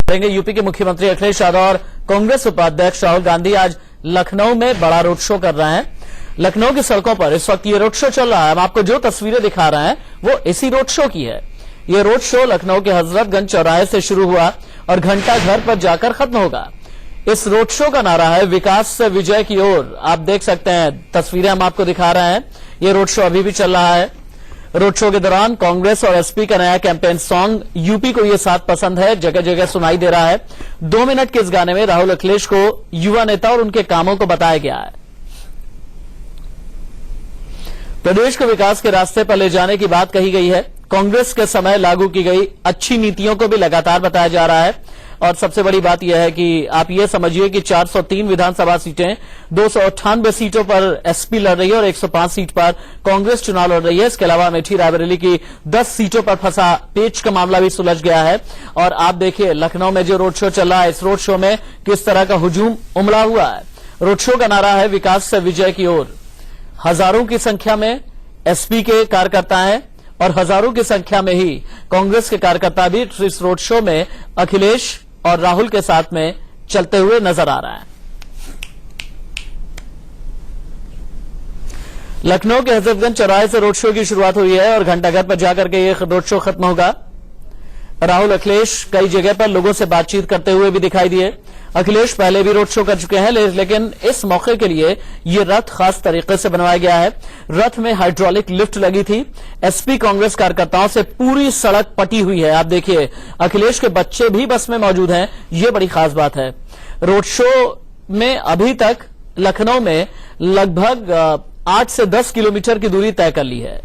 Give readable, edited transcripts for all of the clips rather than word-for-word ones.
करेंगे। यूपी के मुख्यमंत्री अखिलेश यादव और कांग्रेस उपाध्यक्ष राहुल गांधी आज लखनऊ में बड़ा रोड शो कर रहे हैं। लखनऊ की सड़कों पर इस वक्त ये रोड शो चल रहा है। हम आपको जो तस्वीरें दिखा रहे हैं वो इसी रोड शो की है। ये रोड शो लखनऊ के हजरतगंज चौराहे से शुरू हुआ और घंटा घर पर जाकर खत्म होगा। इस रोड शो का नारा है विकास से विजय की ओर। आप देख सकते हैं, तस्वीरें हम आपको दिखा रहे हैं। ये रोड शो अभी भी चल रहा है। रोड शो के दौरान कांग्रेस और एसपी का नया कैंपेन सॉन्ग यूपी को ये साथ पसंद है जगह जगह सुनाई दे रहा है। 2 मिनट के इस गाने में राहुल अखिलेश को युवा नेता और उनके कामों को बताया गया है। प्रदेश को विकास के रास्ते पर ले जाने की बात कही गई है। कांग्रेस के समय लागू की गई अच्छी नीतियों को भी लगातार बताया जा रहा है। और सबसे बड़ी बात यह है कि आप ये समझिए कि 403 विधानसभा सीटें, 298 सीटों पर एसपी लड़ रही है और 105 सीट पर कांग्रेस चुनाव लड़ रही है। इसके अलावा अमेठी रायबरेली की 10 सीटों पर फंसा पेच का मामला भी सुलझ गया है। और आप देखिए लखनऊ में जो रोड शो चल रहा है, इस रोड शो में किस तरह का हुजूम उमड़ा हुआ है। रोड शो का नारा है विकास से विजय की ओर। हजारों की संख्या में एसपी के कार्यकर्ता हैं और हजारों की संख्या में ही कांग्रेस के कार्यकर्ता भी इस रोड शो में अखिलेश और राहुल के साथ में चलते हुए नजर आ रहा है। लखनऊ के हजरतगंज चौराहे से रोड शो की शुरुआत हुई है और घंटाघर पर जाकर के ये रोड शो खत्म होगा। राहुल अखिलेश कई जगह पर लोगों से बातचीत करते हुए भी दिखाई दिए। अखिलेश पहले भी रोड शो कर चुके हैं, लेकिन इस मौके के लिए ये रथ खास तरीके से बनवाया गया है। रथ में हाइड्रोलिक लिफ्ट लगी थी। एसपी कांग्रेस कार्यकर्ताओं से पूरी सड़क पटी हुई है। आप देखिए अखिलेश के बच्चे भी बस में मौजूद हैं, ये बड़ी खास बात है। रोड शो में अभी तक लखनऊ में लगभग 8 से 10 किलोमीटर की दूरी तय कर ली है।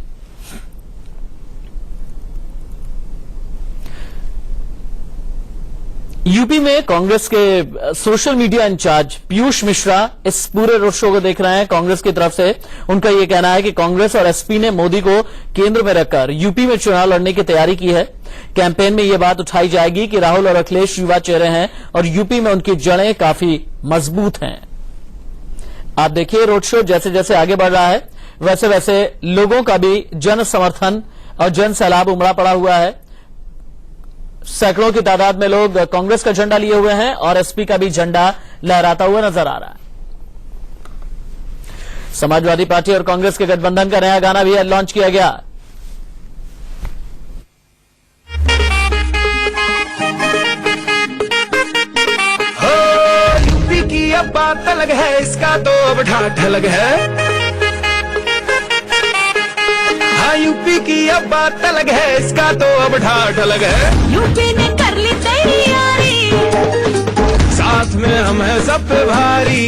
यूपी में कांग्रेस के social media incharge Piyush Mishra इस पूरे रोड शो को देख रहे हैं कांग्रेस की तरफ से। उनका यह कहना है कि कांग्रेस और एसपी ने मोदी को केंद्र में रखकर यूपी में चुनाव लड़ने की तैयारी की है। कैंपेन में यह बात उठाई जाएगी कि राहुल और अखिलेश युवा चेहरे हैं और यूपी में उनकी जड़ें काफी मजबूत हैं। आप देखिए रोड शो जैसे जैसे आगे बढ़ रहा है वैसे वैसे लोगों का भी जन समर्थन और जन सैलाब उमड़ा पड़ा हुआ है। सैकड़ों की तादाद में लोग कांग्रेस का झंडा लिए हुए हैं और एसपी का भी झंडा लहराता हुआ नजर आ रहा है। समाजवादी पार्टी और कांग्रेस के गठबंधन का नया गाना भी लॉन्च किया गया। यूपी की अब बात अलग है, इसका तो अब ढाठ अलग है। यूपी की अब बात अलग है, इसका तो अब ढाठ अलग है। यूपी ने कर ली तैयारी, साथ में हम हैं सब पे भारी।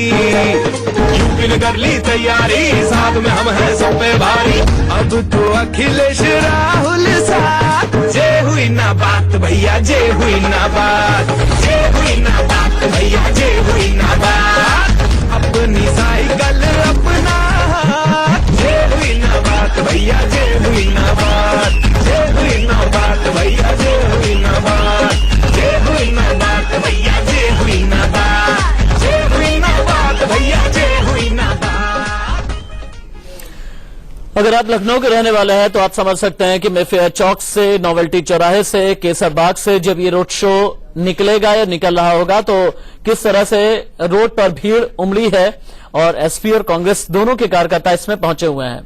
यूपी ने कर ली तैयारी, साथ में हम हैं सब पे भारी। अब तो अखिलेश राहुल साथ, जे हुई ना बात भैया, जे हुई ना बात, जे हुई ना बात भैया, जे हुई ना बात। अपनी साइकिल अपना हाथ, जे हुई ना बात भैया, जे हुई ना बात, जे हुई ना बात भैया, जे हुई ना बात, जे हुई ना बात भैया, जे हुई ना बात, जे हुई ना बात भैया, जे हुई ना बात। अगर आप लखनऊ के रहने वाले हैं तो आप समझ सकते हैं कि मेफेयर चौक से, नोवेल्टी चौराहे से, केसर बाग से जब ये रोड शो निकलेगा या निकल रहा होगा तो किस तरह से रोड पर भीड़ उमड़ी है और एसपी और कांग्रेस दोनों के कार्यकर्ता इसमें पहुंचे हुए हैं।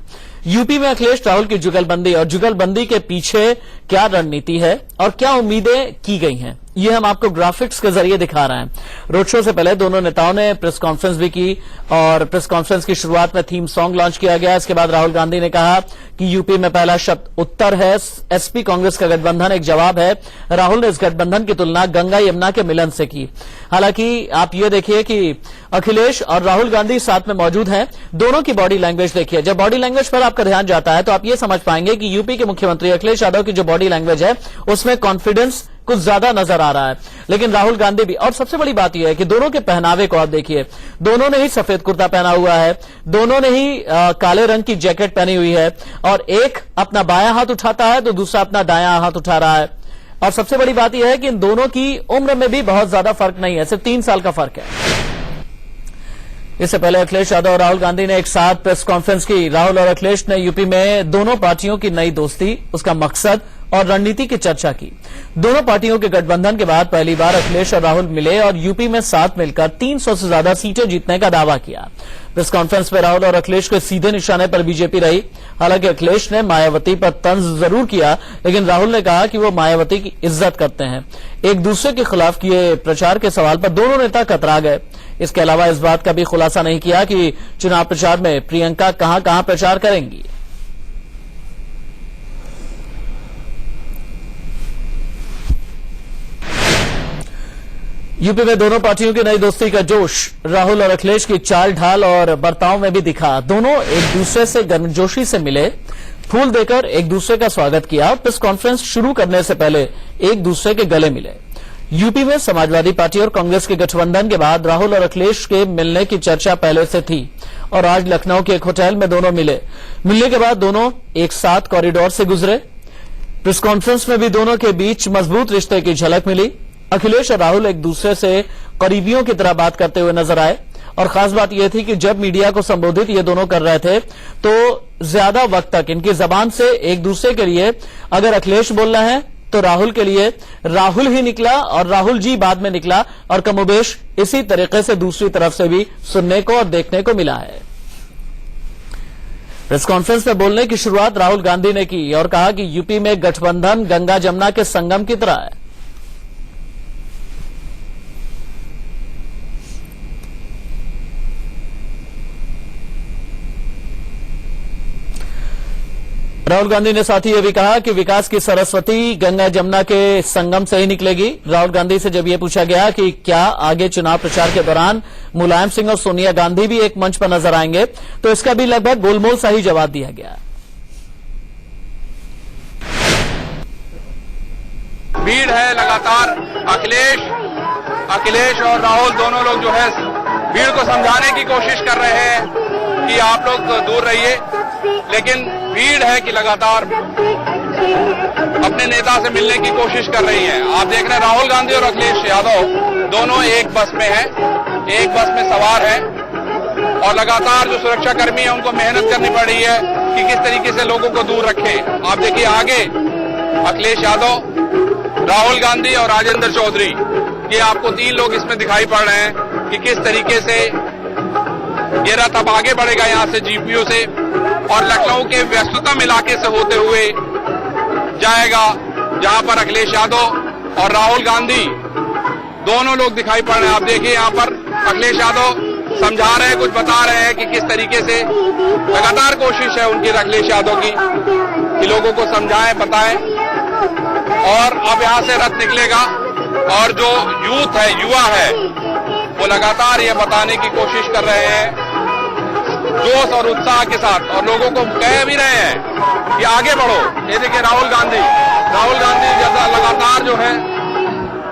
यूपी में अखिलेश राहुल की जुगलबंदी और जुगलबंदी के पीछे क्या रणनीति है और क्या उम्मीदें की गई हैं, ये हम आपको ग्राफिक्स के जरिए दिखा रहे हैं। रोड शो से पहले दोनों नेताओं ने प्रेस कॉन्फ्रेंस भी की और प्रेस कॉन्फ्रेंस की शुरुआत में थीम सॉन्ग लॉन्च किया गया। इसके बाद राहुल गांधी ने कहा कि यूपी में पहला शब्द उत्तर है, एसपी कांग्रेस का गठबंधन एक जवाब है। राहुल ने इस गठबंधन की तुलना गंगा यमुना के मिलन से की। हालांकि आप ये देखिए कि अखिलेश और राहुल गांधी साथ में मौजूद हैं। दोनों की बॉडी लैंग्वेज देखिए। जब बॉडी लैंग्वेज पर आपका ध्यान जाता है तो आप ये समझ पाएंगे कि यूपी के मुख्यमंत्री अखिलेश यादव की जो बॉडी लैंग्वेज है उसमें कॉन्फिडेंस कुछ ज्यादा नजर आ रहा है। लेकिन राहुल गांधी भी, और सबसे बड़ी बात यह है कि दोनों के पहनावे को आप देखिए। दोनों ने ही सफेद कुर्ता पहना हुआ है, दोनों ने ही काले रंग की जैकेट पहनी हुई है और एक अपना बायां हाथ उठाता है तो दूसरा अपना दायां हाथ उठा रहा है। और सबसे बड़ी बात यह है कि इन दोनों की उम्र में भी बहुत ज्यादा फर्क नहीं है, सिर्फ 3 साल का फर्क है। इससे पहले अखिलेश यादव और राहुल गांधी ने एक साथ प्रेस कॉन्फ्रेंस की। राहुल और अखिलेश ने यूपी में दोनों पार्टियों की नई दोस्ती, उसका मकसद और रणनीति की चर्चा की। दोनों पार्टियों के गठबंधन के बाद पहली बार अखिलेश और राहुल मिले और यूपी में साथ मिलकर 300 से ज्यादा सीटें जीतने का दावा किया। प्रेस कॉन्फ्रेंस में राहुल और अखिलेश के सीधे निशाने पर बीजेपी रही। हालांकि अखिलेश ने मायावती पर तंज जरूर किया, लेकिन राहुल ने कहा कि वो मायावती की इज्जत करते हैं। एक दूसरे के खिलाफ किए प्रचार के सवाल पर दोनों नेता कतरा गए। इसके अलावा इस बात का भी खुलासा नहीं किया कि चुनाव प्रचार में प्रियंका कहां प्रचार करेंगी। यूपी में दोनों पार्टियों की नई दोस्ती का जोश राहुल और अखिलेश की चाल ढाल और बर्ताव में भी दिखा। दोनों एक दूसरे से गर्मजोशी से मिले, फूल देकर एक दूसरे का स्वागत किया। प्रेस कॉन्फ्रेंस शुरू करने से पहले एक दूसरे के गले मिले। यूपी में समाजवादी पार्टी और कांग्रेस के गठबंधन के बाद राहुल और अखिलेश के मिलने की चर्चा पहले से थी और आज लखनऊ के एक होटल में दोनों मिले। मिलने के बाद दोनों एक साथ कॉरिडोर से गुजरे। प्रेस कॉन्फ्रेंस में भी दोनों के बीच मजबूत रिश्ते की झलक मिली। अखिलेश और राहुल एक दूसरे से करीबियों की तरह बात करते हुए नजर आए और खास बात यह थी कि जब मीडिया को संबोधित ये दोनों कर रहे थे तो ज्यादा वक्त तक इनकी जबान से एक दूसरे के लिए अगर अखिलेश बोल रहे हैं तो राहुल के लिए राहुल ही निकला और राहुल जी बाद में निकला और कमोबेश इसी तरीके से दूसरी तरफ से भी सुनने को और देखने को मिला है। प्रेस कॉन्फ्रेंस में बोलने की शुरुआत राहुल गांधी ने की और कहा कि यूपी में गठबंधन गंगा जमुना के संगम की तरह है। राहुल गांधी ने साथ ही यह भी कहा कि विकास की सरस्वती गंगा जमुना के संगम से ही निकलेगी। राहुल गांधी से जब यह पूछा गया कि क्या आगे चुनाव प्रचार के दौरान मुलायम सिंह और सोनिया गांधी भी एक मंच पर नजर आएंगे, तो इसका भी लगभग गोलमोल सा ही जवाब दिया गया। भीड़ है लगातार। अखिलेश और राहुल दोनों लोग जो है भीड़ को समझाने की कोशिश कर रहे हैं कि आप लोग दूर रहिए, लेकिन भीड़ है कि लगातार अपने नेता से मिलने की कोशिश कर रही है। आप देख रहे हैं राहुल गांधी और अखिलेश यादव दोनों एक बस में हैं, एक बस में सवार हैं और लगातार जो सुरक्षाकर्मी है उनको मेहनत करनी पड़ रही है कि किस तरीके से लोगों को दूर रखें। आप देखिए आगे अखिलेश यादव, राहुल गांधी और राजेंद्र चौधरी, ये आपको 3 लोग इसमें दिखाई पड़ रहे हैं कि किस तरीके से ये रथ अब आगे बढ़ेगा यहां से जीपीओ से और लखनऊ के व्यस्ततम इलाके से होते हुए जाएगा, जहां पर अखिलेश यादव और राहुल गांधी दोनों लोग दिखाई पड़ रहे हैं। आप देखिए यहां पर अखिलेश यादव समझा रहे हैं, कुछ बता रहे हैं कि किस तरीके से लगातार कोशिश है उनकी अखिलेश यादव की कि लोगों को समझाएं, बताएं। और अब यहां से रथ निकलेगा और जो यूथ है, युवा है, वो लगातार ये बताने की कोशिश कर रहे हैं जोश और उत्साह के साथ और लोगों को कह भी रहे हैं कि आगे बढ़ो। ये देखिए राहुल गांधी जैसा लगातार जो है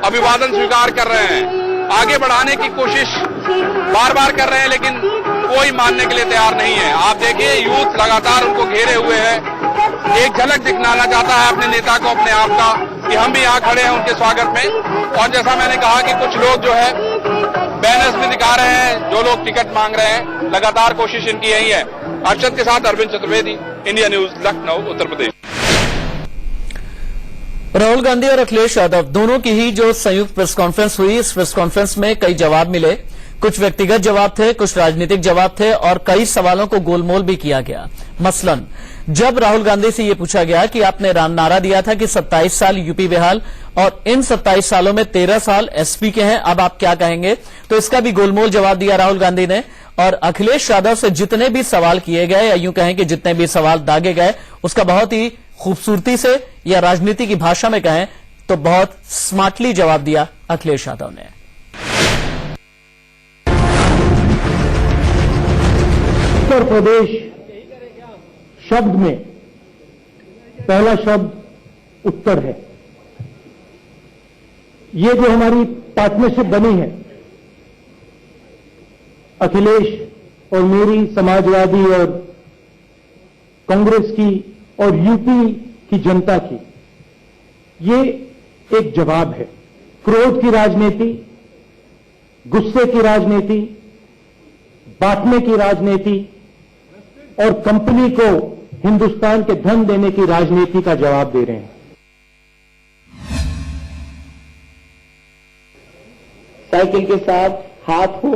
अभिवादन स्वीकार कर रहे हैं, आगे बढ़ाने की कोशिश बार बार कर रहे हैं, लेकिन कोई मानने के लिए तैयार नहीं है। आप देखिए यूथ लगातार उनको घेरे हुए है, एक झलक दिखलाना चाहता है अपने नेता को, अपने आप का, कि हम भी यहाँ खड़े हैं उनके स्वागत में। और जैसा मैंने कहा कि कुछ लोग जो है बैनर्स भी दिखा रहे हैं, जो लोग टिकट मांग रहे हैं, लगातार कोशिश इनकी यही है। अर्शद के साथ अरविंद चतुर्वेदी, इंडिया न्यूज, लखनऊ, उत्तर प्रदेश। राहुल गांधी और अखिलेश यादव दोनों की ही जो संयुक्त प्रेस कॉन्फ्रेंस हुई, इस प्रेस कॉन्फ्रेंस में कई जवाब मिले। कुछ व्यक्तिगत जवाब थे, कुछ राजनीतिक जवाब थे और कई सवालों को गोलमोल भी किया गया। मसलन जब राहुल गांधी से यह पूछा गया कि आपने नारा दिया था कि 27 साल यूपी बेहाल और इन 27 सालों में 13 साल एसपी के हैं, अब आप क्या कहेंगे, तो इसका भी गोलमोल जवाब दिया राहुल गांधी ने। और अखिलेश यादव से जितने भी सवाल किए गए या यूं कहें कि जितने भी सवाल दागे गए, उसका बहुत ही खूबसूरती से या राजनीति की भाषा में कहें तो बहुत स्मार्टली जवाब दिया अखिलेश यादव ने। उत्तर प्रदेश शब्द में पहला शब्द उत्तर है। ये जो हमारी पार्टनरशिप बनी है अखिलेश और मेरी, समाजवादी और कांग्रेस की और यूपी की जनता की, ये एक जवाब है। क्रोध की राजनीति, गुस्से की राजनीति, बांटने की राजनीति और कंपनी को हिंदुस्तान के धन देने की राजनीति का जवाब दे रहे हैं। साइकिल के साथ हाथ हो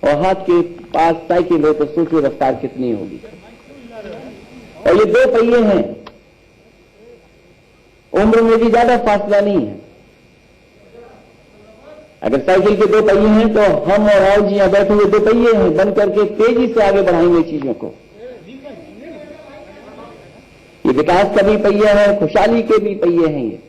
और हाथ के पास साइकिल हो तो सोचिए रफ्तार कितनी होगी। और ये 2 पहिए हैं, उम्र में भी ज्यादा फासला नहीं है। अगर साइकिल के 2 पहिए हैं तो हम और राहुल जी यहां बैठे हुए 2 पहिए हैं, बन करके तेजी से आगे बढ़ाएंगे चीजों को। ये विकास का भी पहिया है, खुशहाली के भी पहिए हैं ये।